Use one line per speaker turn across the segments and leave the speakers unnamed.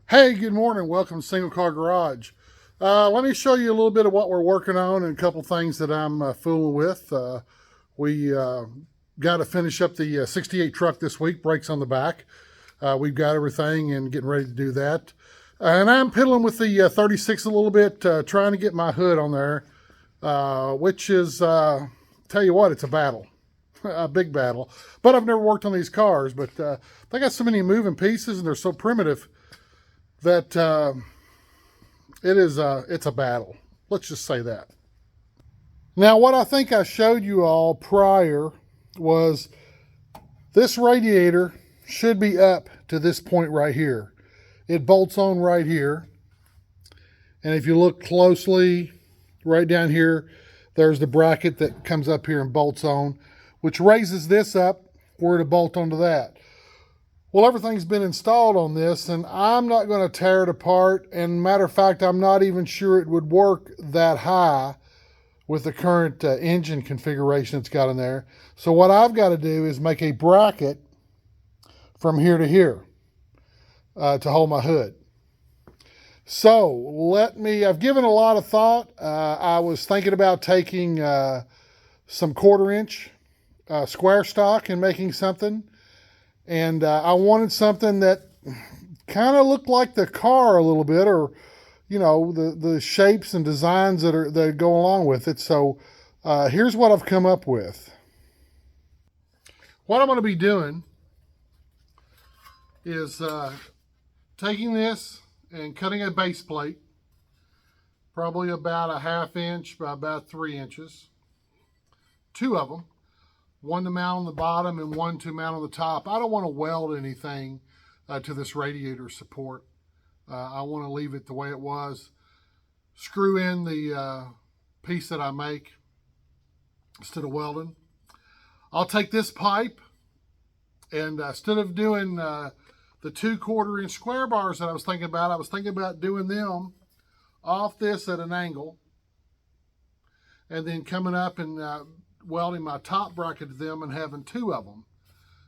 Hey, good morning. Welcome to Single Car Garage. Let me show you a little bit of what we're working on and a couple things that I'm fooling with. We got to finish up the 68 truck this week, brakes on the back. We've got everything and getting ready to do that. And I'm piddling with the 36 a little bit, trying to get my hood on there, which is, tell you what, it's a battle. A big battle. But I've never worked on these cars, but they got so many moving pieces and they're so primitive that it's a battle. Let's just say that. Now, what I think I showed you all prior was this radiator should be up to this point right here. It bolts on right here. And if you look closely right down here, there's the bracket that comes up here and bolts on, which raises this up where to bolt onto that. Well, everything's been installed on this, and I'm not going to tear it apart. And matter of fact, I'm not even sure it would work that high with the current engine configuration it's got in there. So what I've got to do is make a bracket from here to here to hold my hood. So I've given a lot of thought. I was thinking about taking some 1/4 inch square stock and making something. And I wanted something that kind of looked like the car a little bit, or, you know, the shapes and designs that go along with it. So here's what I've come up with. What I'm going to be doing is taking this and cutting a base plate, probably about a 1/2 inch by about 3 inches, 2 of them. One to mount on the bottom and one to mount on the top. I don't want to weld anything to this radiator support. I want to leave it the way it was. Screw in the piece that I make instead of welding. I'll take this pipe and instead of doing the 2 1/4 inch square bars that I was thinking about doing them off this at an angle and then coming up and welding my top bracket to them and having 2 of them.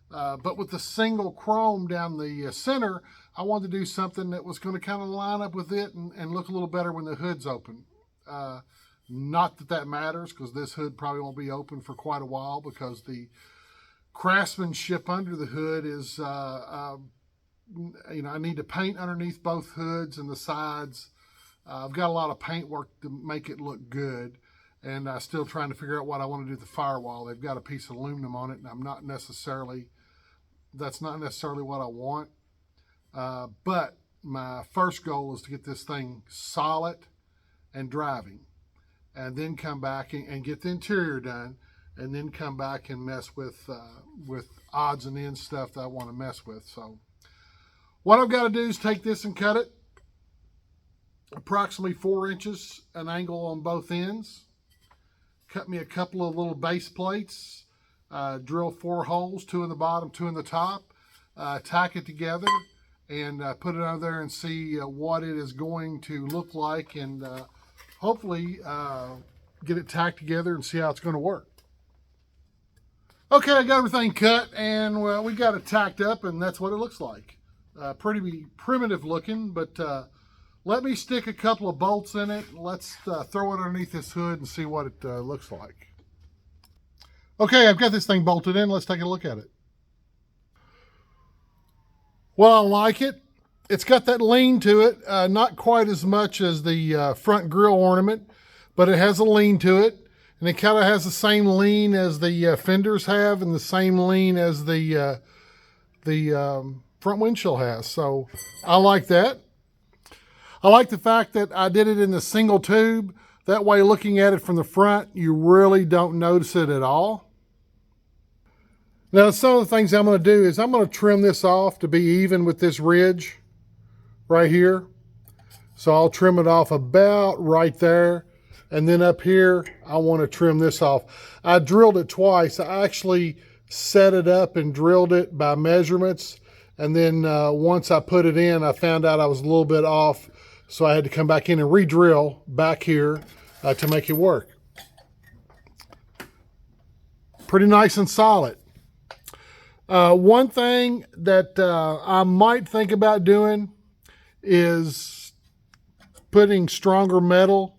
But with the single chrome down the center, I wanted to do something that was going to kind of line up with it and look a little better when the hood's open. Not that that matters, because this hood probably won't be open for quite a while, because the craftsmanship under the hood is, I need to paint underneath both hoods and the sides. I've got a lot of paint work to make it look good. And I'm still trying to figure out what I want to do with the firewall. They've got a piece of aluminum on it, and that's not necessarily what I want. But my first goal is to get this thing solid and driving, and then come back and get the interior done, and then come back and mess with odds and ends stuff that I want to mess with. So what I've got to do is take this and cut it approximately 4 inches an angle on both ends. Cut me a couple of little base plates, drill 4 holes, 2 in the bottom, 2 in the top, tack it together, and put it under there and see what it is going to look like, and hopefully get it tacked together and see how it's going to work. Okay, I got everything cut, and well, we got it tacked up, and that's what it looks like. Pretty primitive looking, but let me stick a couple of bolts in it. Let's throw it underneath this hood and see what it looks like. Okay, I've got this thing bolted in. Let's take a look at it. Well, I like it. It's got that lean to it. Not quite as much as the front grille ornament, but it has a lean to it. And it kind of has the same lean as the fenders have, and the same lean as the front windshield has. So I like that. I like the fact that I did it in the single tube. That way, looking at it from the front, you really don't notice it at all. Now, some of the things I'm going to do is I'm going to trim this off to be even with this ridge right here. So I'll trim it off about right there. And then up here, I want to trim this off. I drilled it twice. I actually set it up and drilled it by measurements. And then once I put it in, I found out I was a little bit off. So I had to come back in and re-drill back here to make it work. Pretty nice and solid. One thing that I might think about doing is putting stronger metal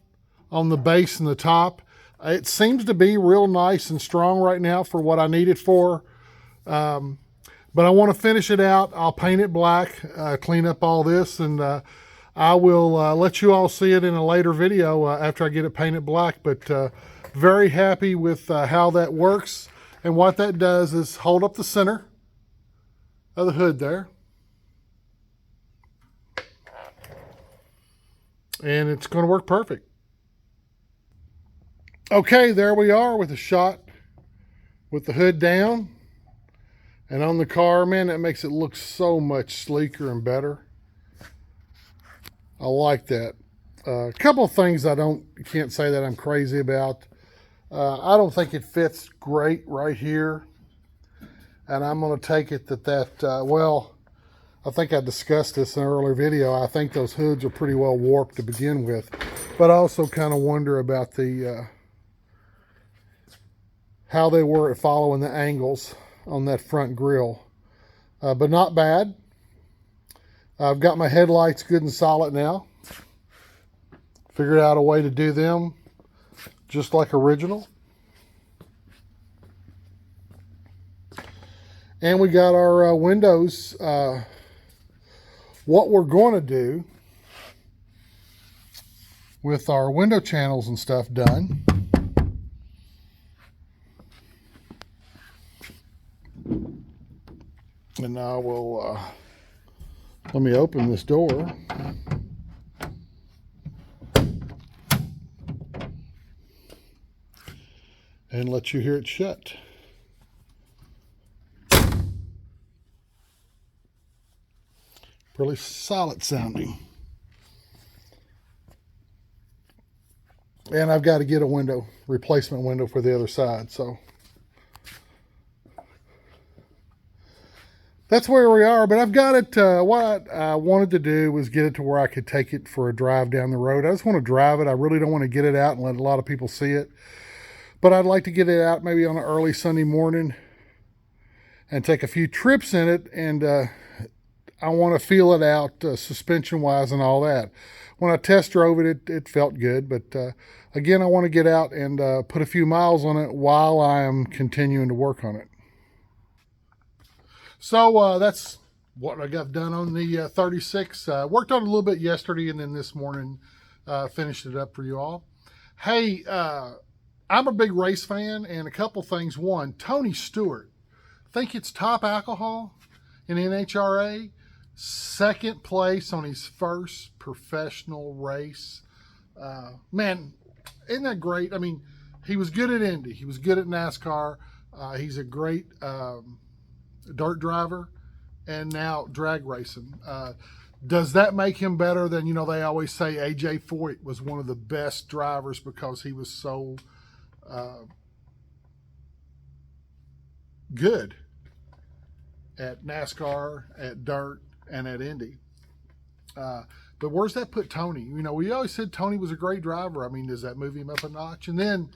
on the base and the top. It seems to be real nice and strong right now for what I need it for. But I want to finish it out. I'll paint it black, clean up all this, and I will let you all see it in a later video after I get it painted black. But very happy with how that works. And what that does is hold up the center of the hood there. And it's going to work perfect. Okay, there we are with a shot with the hood down. And on the car, man, that makes it look so much sleeker and better. I like that. A couple of things can't say that I'm crazy about. I don't think it fits great right here. And I'm going to take it well, I think I discussed this in an earlier video. I think those hoods are pretty well warped to begin with. But I also kind of wonder about how they were at following the angles on that front grille. But not bad. I've got my headlights good and solid now. Figured out a way to do them just like original. And we got our windows. What we're going to do with our window channels and stuff done, and I will let me open this door. And let you hear it shut. Really solid sounding. And I've got to get a replacement window for the other side. So that's where we are. But I've got it. What I wanted to do was get it to where I could take it for a drive down the road. I just want to drive it. I really don't want to get it out and let a lot of people see it. But I'd like to get it out maybe on an early Sunday morning and take a few trips in it. And I want to feel it out suspension-wise and all that. When I test drove it, it felt good. But again, I want to get out and put a few miles on it while I am continuing to work on it. So that's what I got done on the 36. Worked on it a little bit yesterday, and then this morning finished it up for you all. Hey, I'm a big race fan, and a couple things. One, Tony Stewart. I think it's top alcohol in NHRA. Second place on his first professional race. Man, isn't that great? I mean, he was good at Indy. He was good at NASCAR. He's a great dirt driver, and now drag racing. Does that make him better than, they always say A.J. Foyt was one of the best drivers because he was so good at NASCAR, at dirt, and at Indy. But where's that put Tony? We always said Tony was a great driver. I mean, does that move him up a notch? And then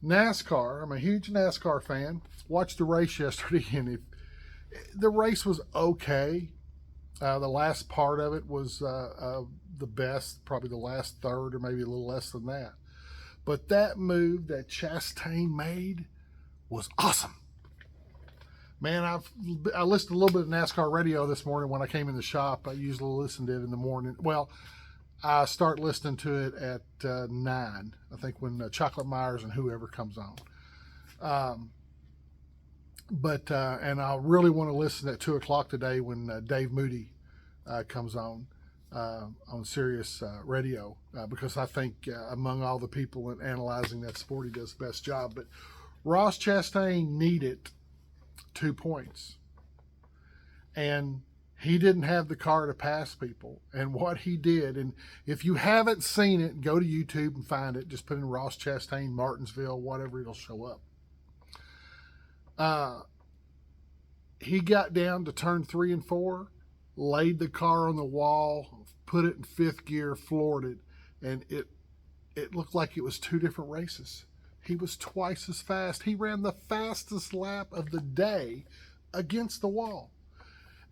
NASCAR, I'm a huge NASCAR fan. Watched the race yesterday, and the race was okay. The last part of it was the best, probably the last third or maybe a little less than that. But that move that Chastain made was awesome. Man, I listened to a little bit of NASCAR radio this morning when I came in the shop. I usually listen to it in the morning. Well, I start listening to it at 9, I think, when Chocolate Myers and whoever comes on. And I really want to listen at 2 o'clock today when Dave Moody comes on Sirius Radio, because I think among all the people in analyzing that sport, he does the best job. But Ross Chastain needed 2 points, and he didn't have the car to pass people. And what he did, and if you haven't seen it, go to YouTube and find it. Just put in Ross Chastain, Martinsville, whatever, it'll show up. He got down to turn 3 and 4, laid the car on the wall, put it in 5th gear, floored it, and it looked like it was 2 different races. He was twice as fast. He ran the fastest lap of the day against the wall.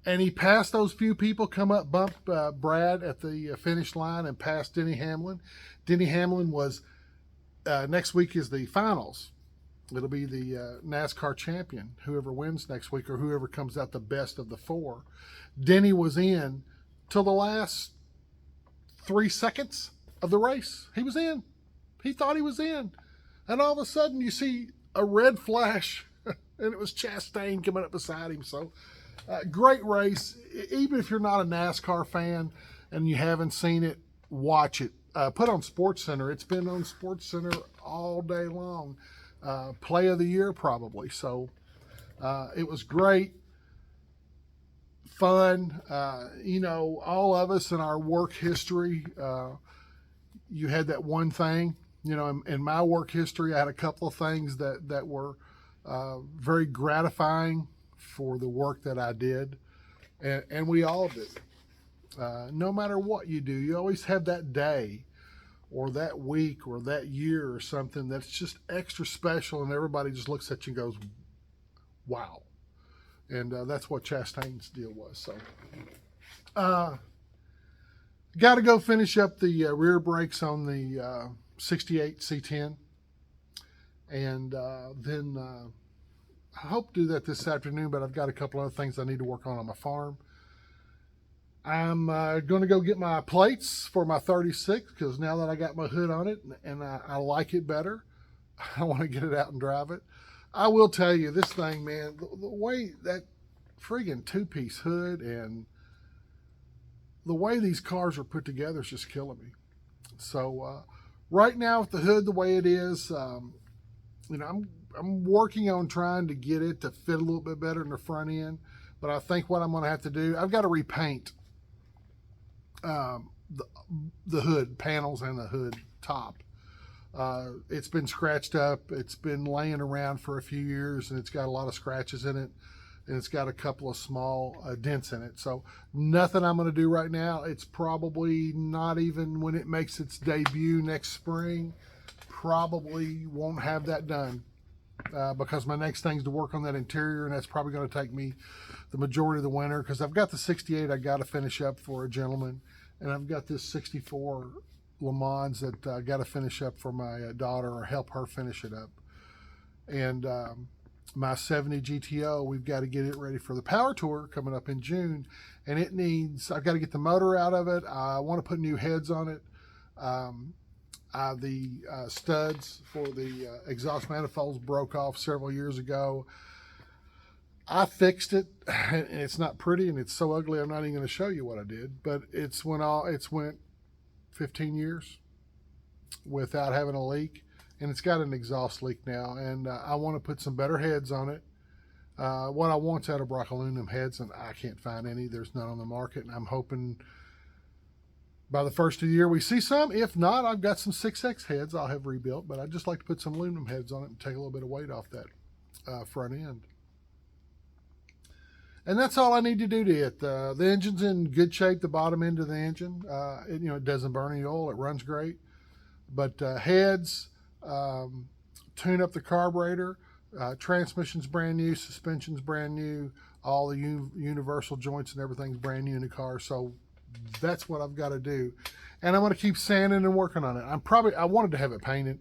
And he passed those few people, come up, bumped Brad at the finish line, and passed Denny Hamlin. Denny Hamlin was, next week is the finals. It'll be the NASCAR champion, whoever wins next week or whoever comes out the best of the four. Denny was in till the last 3 seconds of the race. He was in. He thought he was in. And all of a sudden you see a red flash, and it was Chastain coming up beside him. So great race. Even if you're not a NASCAR fan and you haven't seen it, watch it. Put on SportsCenter. It's been on SportsCenter all day long. Play of the year probably. So it was great, fun. All of us in our work history, you had that one thing. In my work history, I had a couple of things that were very gratifying for the work that I did, and we all did. No matter what you do, you always have that day or that week or that year or something that's just extra special, and everybody just looks at you and goes, wow. And that's what Chastain's deal was. So got to go finish up the rear brakes on the 68 C10, and then I hope to do that this afternoon, but I've got a couple other things I need to work on my farm. I'm going to go get my plates for my 36, because now that I got my hood on it and I like it better, I want to get it out and drive it. I will tell you, this thing, man, the way that friggin' two-piece hood and the way these cars are put together is just killing me. So right now with the hood the way it is, I'm working on trying to get it to fit a little bit better in the front end. But I think what I'm going to have to do, I've got to repaint the hood panels and the hood top. It's been scratched up. It's been laying around for a few years, and it's got a lot of scratches in it, and it's got a couple of small dents in it. So nothing I'm going to do right now. It's probably not even when it makes its debut next spring. Probably won't have that done because my next thing's to work on that interior, and that's probably going to take me the majority of the winter, because I've got the 68 I got to finish up for a gentleman, and I've got this 64 Le Mans that I got to finish up for my daughter, or help her finish it up. And my 70 GTO, we've got to get it ready for the Power Tour coming up in June, and I've got to get the motor out of it. I want to put new heads on it. The studs for the exhaust manifolds broke off several years ago. I fixed it, and it's not pretty, and it's so ugly I'm not even going to show you what I did. But it's went 15 years without having a leak, and it's got an exhaust leak now, and I want to put some better heads on it. What I want's Edelbrock aluminum heads, and I can't find any. There's none on the market, and I'm hoping by the first of the year we see some. If not, I've got some 6X heads I'll have rebuilt, but I'd just like to put some aluminum heads on it and take a little bit of weight off that front end. And that's all I need to do to it. The engine's in good shape, the bottom end of the engine. It doesn't burn any oil. It runs great. But heads, tune up the carburetor, transmission's brand new, suspension's brand new, all the universal joints and everything's brand new in the car. So that's what I've got to do. And I'm going to keep sanding and working on it. I wanted to have it painted,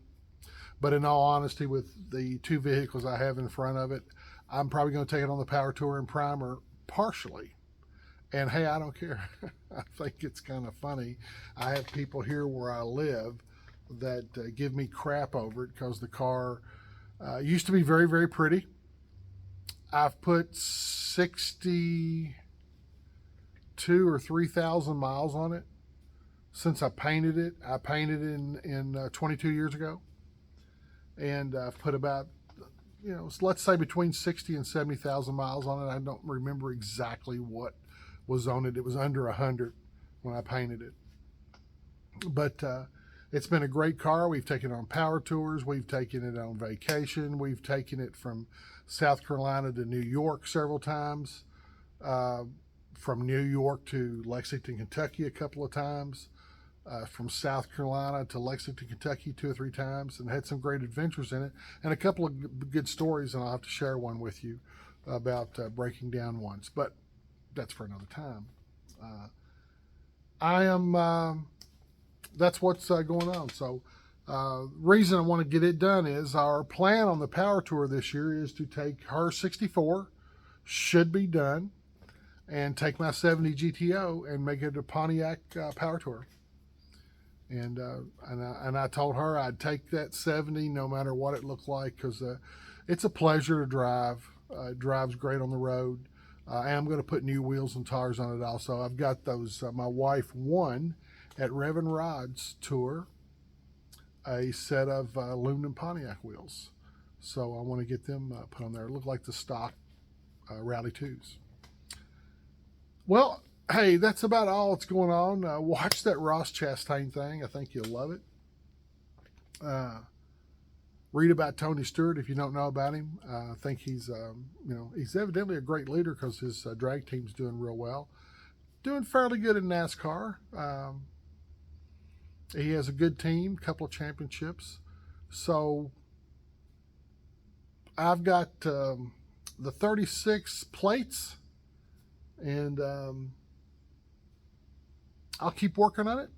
but in all honesty, with the two vehicles I have in front of it, I'm probably going to take it on the Power Tour and primer partially. And hey, I don't care. I think it's kind of funny. I have people here where I live that give me crap over it because the car used to be very, very pretty. I've put 62 or 3,000 miles on it since I painted it. I painted it in 22 years ago. And I've put about, let's say between 60 and 70,000 miles on it. I don't remember exactly what was on it. It was under 100 when I painted it. But it's been a great car. We've taken it on power tours. We've taken it on vacation. We've taken it from South Carolina to New York several times. From New York to Lexington, Kentucky a couple of times. From South Carolina to Lexington, Kentucky 2 or 3 times, and had some great adventures in it, and a couple of good stories, and I'll have to share one with you about breaking down ones. But that's for another time. I am. That's what's going on. So, reason I want to get it done is our plan on the Power Tour this year is to take her 64, should be done, and take my 70 GTO and make it a Pontiac Power Tour. And I told her I'd take that 70 no matter what it looked like, because it's a pleasure to drive. It drives great on the road. I am going to put new wheels and tires on it also. I've got those. My wife won at Rev and Rod's tour a set of aluminum Pontiac wheels. So I want to get them put on there. It look like the stock Rally 2s. Well, hey, that's about all that's going on. Watch that Ross Chastain thing. I think you'll love it. Read about Tony Stewart if you don't know about him. I think he's evidently a great leader, because his drag team's doing real well. Doing fairly good in NASCAR. He has a good team, a couple of championships. So I've got the 36 plates, and I'll keep working on it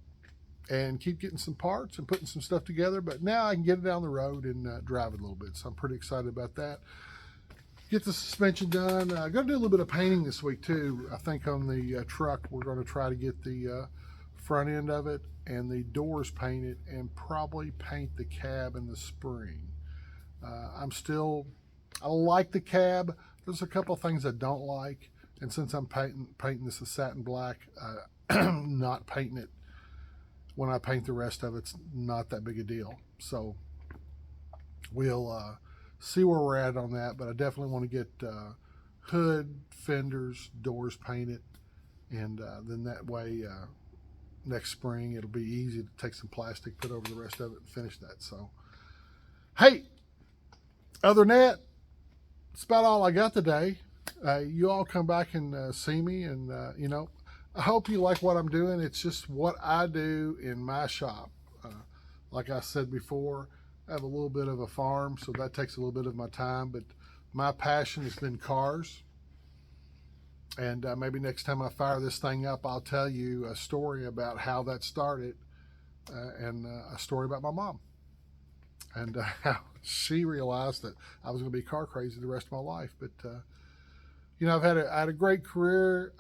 and keep getting some parts and putting some stuff together. But now I can get it down the road and drive it a little bit. So I'm pretty excited about that. Get the suspension done. I'm going to do a little bit of painting this week too. I think on the truck we're going to try to get the front end of it and the doors painted, and probably paint the cab and the spring. I like the cab. There's a couple of things I don't like. And since I'm painting this a satin black, not painting it when I paint the rest of it's not that big a deal. So we'll see where we're at on that, but I definitely want to get hood, fenders, doors painted, and then that way next spring it'll be easy to take some plastic, put over the rest of it, and finish that. So hey, other than that, that's about all I got today. You all come back and see me, and I hope you like what I'm doing. It's just what I do in my shop. Like I said before, I have a little bit of a farm, so that takes a little bit of my time, but my passion has been cars. And maybe next time I fire this thing up, I'll tell you a story about how that started, and a story about my mom, and how she realized that I was going to be car crazy the rest of my life. But I had a great career.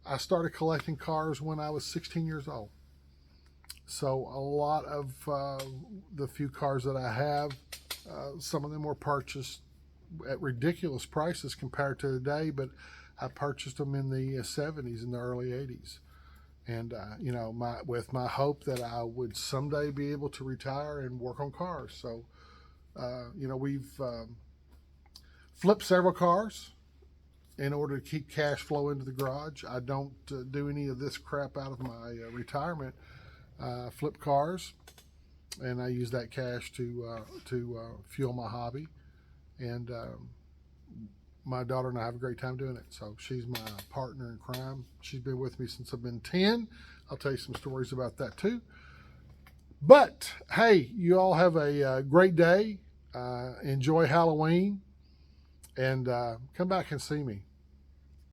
I started collecting cars when I was 16 years old. So a lot of the few cars that I have, some of them were purchased at ridiculous prices compared to today, but I purchased them in the 70s and the early 80s. And, with my hope that I would someday be able to retire and work on cars. So, we've flipped several cars in order to keep cash flow into the garage. I don't do any of this crap out of my retirement. Flip cars, and I use that cash to fuel my hobby. And my daughter and I have a great time doing it. So she's my partner in crime. She's been with me since I've been 10. I'll tell you some stories about that too. But hey, you all have a great day. Enjoy Halloween, and come back and see me.